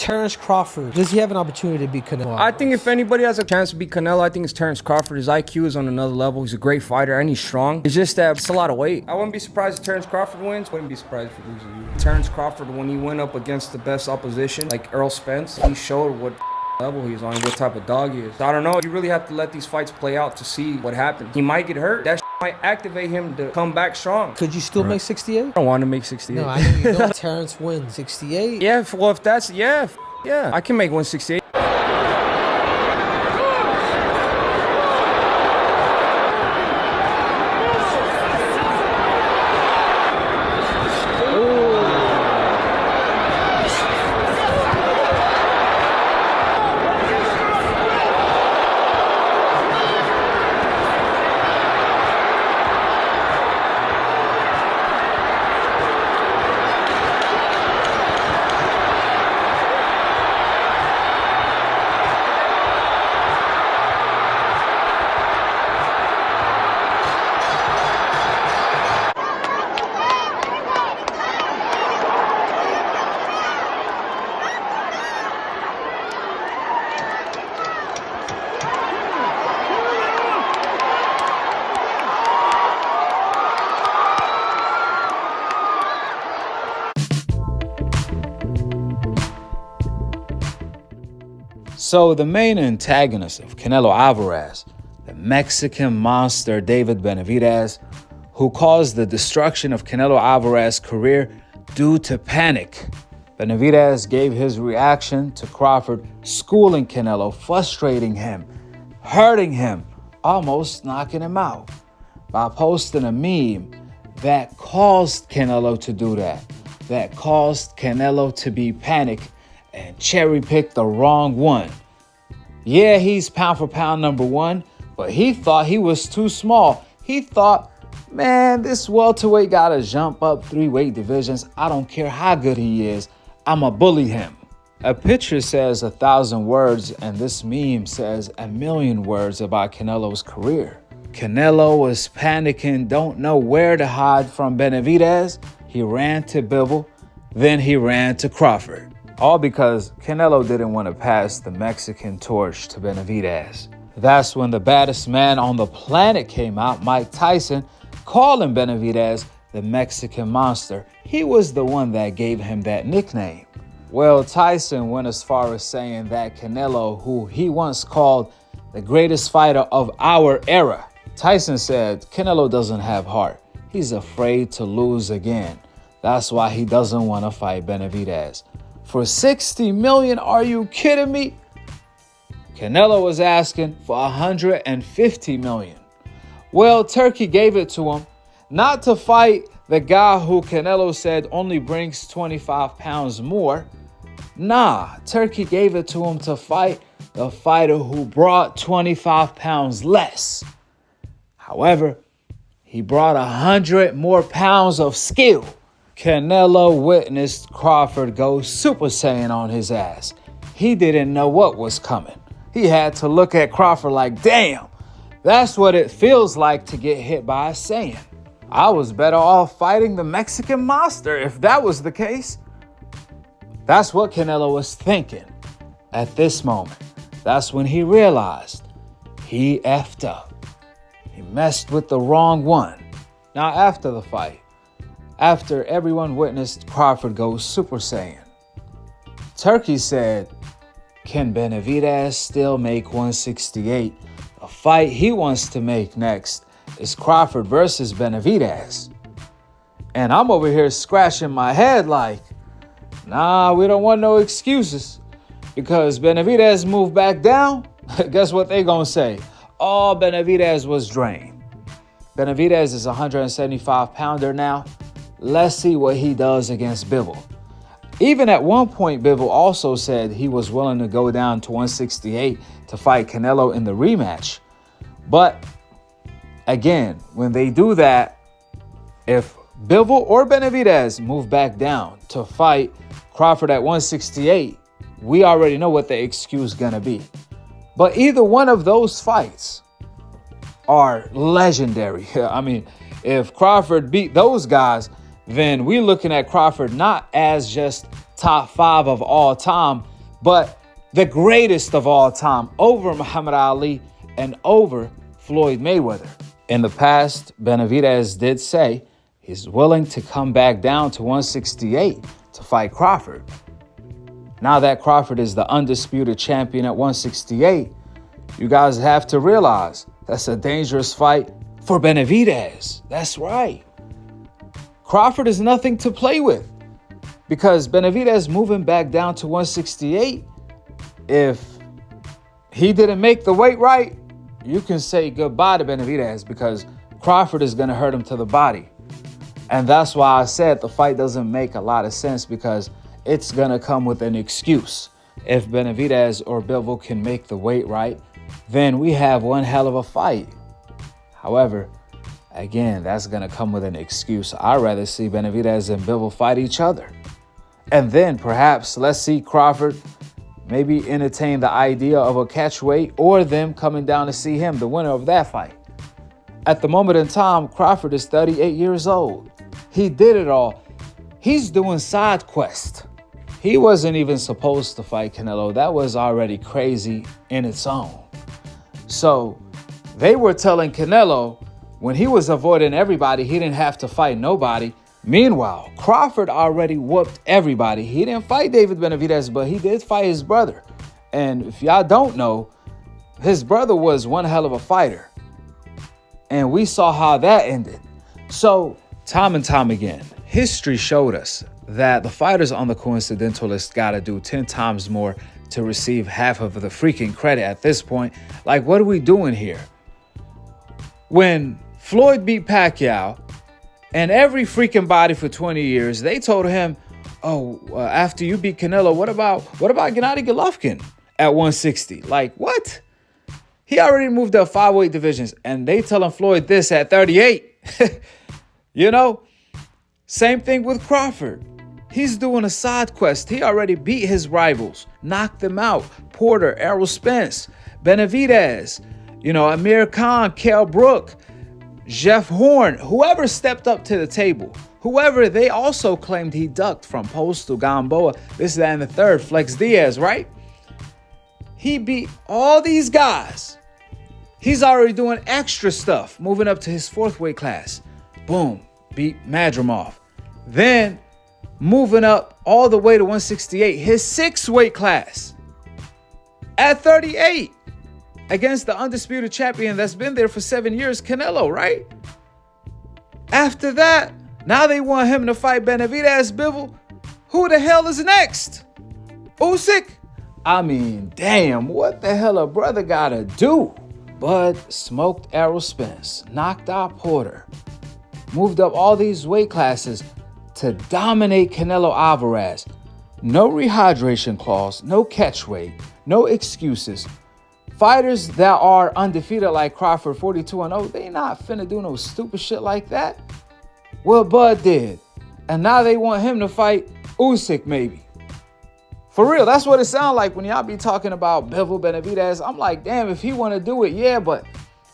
Terence Crawford, does he have an opportunity to beat Canelo? I think if anybody has a chance to beat Canelo, I think it's Terence Crawford. His IQ is on another level. He's a great fighter and he's strong. It's just that it's a lot of weight. I wouldn't be surprised if Terence Crawford wins. Wouldn't be surprised if he loses. Terence Crawford, when he went up against the best opposition, like Earl Spence, he showed what level he's on, what type of dog he is. So I don't know. You really have to let these fights play out to see what happens. He might get hurt. That might activate him to come back strong. Could you still make 68? I don't want to make 68. No, I know you don't. Terence wins 68. Yeah, well, if that's, yeah, I can make 168. So the main antagonist of Canelo Alvarez, the Mexican monster David Benavidez, who caused the destruction of Canelo Alvarez's career due to panic. Benavidez gave his reaction to Crawford, schooling Canelo, frustrating him, hurting him, almost knocking him out, by posting a meme that caused Canelo to do that caused Canelo to be panicked and cherry-pick the wrong one. Yeah, he's pound for pound number one, but he thought he was too small. He thought, man, this welterweight gotta jump up 3 weight divisions. I don't care how good he is. I'ma bully him. A picture says 1,000 words, and this meme says 1,000,000 words about Canelo's career. Canelo was panicking, don't know where to hide from Benavidez. He ran to Bivol, then he ran to Crawford. All because Canelo didn't want to pass the Mexican torch to Benavidez. That's when the baddest man on the planet came out, Mike Tyson, calling Benavidez the Mexican monster. He was the one that gave him that nickname. Well, Tyson went as far as saying that Canelo, who he once called the greatest fighter of our era, Tyson said Canelo doesn't have heart. He's afraid to lose again. That's why he doesn't want to fight Benavidez. For $60 million, are you kidding me? Canelo was asking for $150 million. Well, Turkey gave it to him, not to fight the guy who Canelo said only brings 25 pounds more. Nah, Turkey gave it to him to fight the fighter who brought 25 pounds less. However, he brought 100 more pounds of skill. Canelo witnessed Crawford go Super Saiyan on his ass. He didn't know what was coming. He had to look at Crawford like, damn, that's what it feels like to get hit by a Saiyan. I was better off fighting the Mexican monster if that was the case. That's what Canelo was thinking at this moment. That's when he realized he effed up. He messed with the wrong one. Now, after the fight, after everyone witnessed Crawford go Super Saiyan, Turkey said, can Benavidez still make 168? The fight he wants to make next is Crawford versus Benavidez. And I'm over here scratching my head like, nah, we don't want no excuses. Because Benavidez moved back down, guess what they gonna say? Oh, Benavidez was drained. Benavidez is a 175-pounder now. Let's see what he does against Bivol. Even at one point, Bivol also said he was willing to go down to 168 to fight Canelo in the rematch. But again, when they do that, if Bivol or Benavidez move back down to fight Crawford at 168, we already know what the excuse gonna be. But either one of those fights are legendary. I mean, if Crawford beat those guys, then we're looking at Crawford not as just top 5 of all time, but the greatest of all time over Muhammad Ali and over Floyd Mayweather. In the past, Benavidez did say he's willing to come back down to 168 to fight Crawford. Now that Crawford is the undisputed champion at 168, you guys have to realize that's a dangerous fight for Benavidez. That's right. Crawford is nothing to play with because Benavidez moving back down to 168, if he didn't make the weight right, you can say goodbye to Benavidez because Crawford is going to hurt him to the body. And that's why I said the fight doesn't make a lot of sense because it's going to come with an excuse. If Benavidez or Bivol can make the weight right, then we have one hell of a fight. However, again, that's going to come with an excuse. I'd rather see Benavidez and Bivol fight each other. And then perhaps let's see Crawford maybe entertain the idea of a catchweight or them coming down to see him, the winner of that fight. At the moment in time, Crawford is 38 years old. He did it all. He's doing side quest. He wasn't even supposed to fight Canelo. That was already crazy in its own. So they were telling Canelo when he was avoiding everybody, he didn't have to fight nobody. Meanwhile, Crawford already whooped everybody. He didn't fight David Benavidez, but he did fight his brother. And if y'all don't know, his brother was one hell of a fighter. And we saw how that ended. So time and time again, history showed us that the fighters on the coincidental list got to do 10 times more to receive half of the freaking credit at this point. Like, what are we doing here? When Floyd beat Pacquiao, and every freaking body for 20 years, they told him, after you beat Canelo, what about Gennady Golovkin at 160? Like, what? He already moved up 5 weight divisions, and they telling Floyd this at 38. You know? Same thing with Crawford. He's doing a side quest. He already beat his rivals, knocked them out. Porter, Errol Spence, Benavidez, Amir Khan, Kell Brook, Jeff Horn, whoever stepped up to the table, whoever they also claimed he ducked from Postal, Gamboa, this, that, and the third, Flex Diaz, right? He beat all these guys. He's already doing extra stuff, moving up to his 4th weight class. Boom, beat Madrimov. Then moving up all the way to 168, his 6th weight class at 38. Against the undisputed champion that's been there for 7 years, Canelo, right? After that, now they want him to fight Benavidez, Bivol. Who the hell is next? Usyk? I mean, damn, what the hell a brother gotta do? Bud smoked Errol Spence, knocked out Porter, moved up all these weight classes to dominate Canelo Alvarez. No rehydration clause, no catch weight, no excuses. Fighters that are undefeated like Crawford, 42-0, they not finna do no stupid shit like that. Well, Bud did. And now they want him to fight Usyk maybe. For real, that's what it sounds like when y'all be talking about Bivol, Benavidez. I'm like, damn, if he want to do it, yeah, but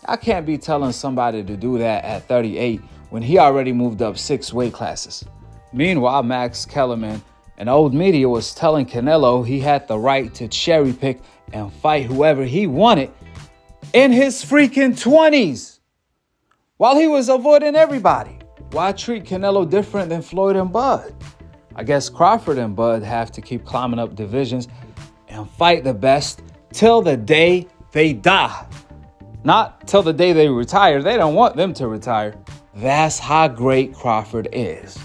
I can't be telling somebody to do that at 38 when he already moved up 6 weight classes. Meanwhile, Max Kellerman and old media was telling Canelo he had the right to cherry pick and fight whoever he wanted in his freaking 20s while he was avoiding everybody. Why treat Canelo different than Floyd and Bud? I guess Crawford and Bud have to keep climbing up divisions and fight the best till the day they die. Not till the day they retire. They don't want them to retire. That's how great Crawford is.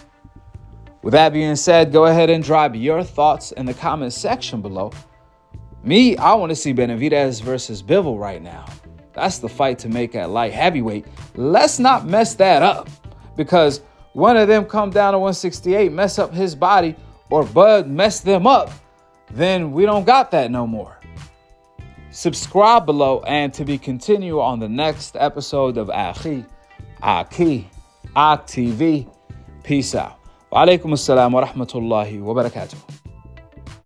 With that being said, go ahead and drop your thoughts in the comment section below. Me, I want to see Benavidez versus Bivol right now. That's the fight to make at light heavyweight. Let's not mess that up, because one of them come down to 168, mess up his body, or Bud mess them up, then we don't got that no more. Subscribe below and to be continued on the next episode of Akhi, Akhi TV. Peace out. Wa alaikum assalam wa rahmatullahi wa barakatuh.